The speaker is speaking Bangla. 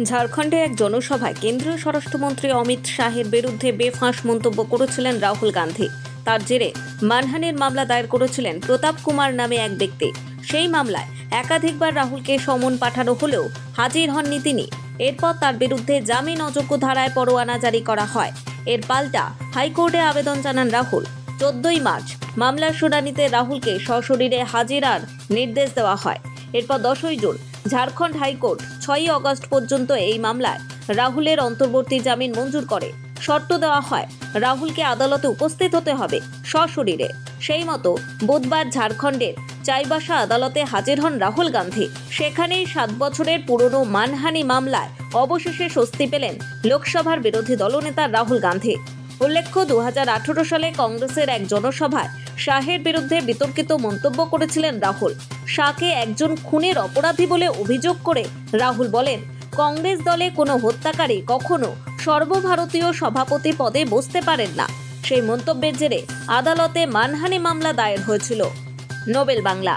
ঝাড়খণ্ডে এক জনসভায় কেন্দ্রীয় স্বরাষ্ট্রমন্ত্রী অমিত শাহের বিরুদ্ধে বেফাঁস মন্তব্য করেছিলেন রাহুল গান্ধী। তার জেরে মানহানির মামলা দায়ের করেছিলেন প্রতাপ কুমার নামে এক ব্যক্তি। সেই মামলায় একাধিকবার রাহুলকে সমন পাঠানো হলেও হাজির হননি তিনি। এরপর তার বিরুদ্ধে জামিন অযোগ্য ধারায় পরোয়ানা জারি করা হয়। এর পাল্টা হাইকোর্টে আবেদন জানান রাহুল। 14ই মার্চ মামলার শুনানিতে রাহুলকে সশরীরে হাজিরার নির্দেশ দেওয়া হয়। এরপর 10ই জুন ঝাড়খণ্ড হাইকোর্ট 6ই আগস্ট পর্যন্ত এই মামলায় রাহুলের অন্তর্বর্তী জামিন মঞ্জুর করে। শর্ত দেওয়া হয় রাহুলকে আদালতে উপস্থিত হতে হবে সশরীরে। সেই মতো বুধবার ঝাড়খণ্ডের চাইবাসা আদালতে হাজির হন রাহুল গান্ধী। সেখানেই 7 বছরের পুরনো মানহানি মামলায় অবশেষে স্বস্তি পেলেন লোকসভার বিরোধী দলনেতা রাহুল গান্ধী। উল্লেখ্য, 2018 সালে কংগ্রেসের এক জনসভায় শাহের বিরুদ্ধে বিতর্কিত মন্তব্য করেছিলেন রাহুল। শাহকে একজন খুনের অপরাধী বলে অভিযোগ করে রাহুল বলেন, কংগ্রেস দলে কোনো হত্যাকারী কখনো সর্বভারতীয় সভাপতি পদে বসতে পারেন না। সেই মন্তব্যের জেরে আদালতে মানহানি মামলা দায়ের হয়েছিল। নোবেল বাংলা।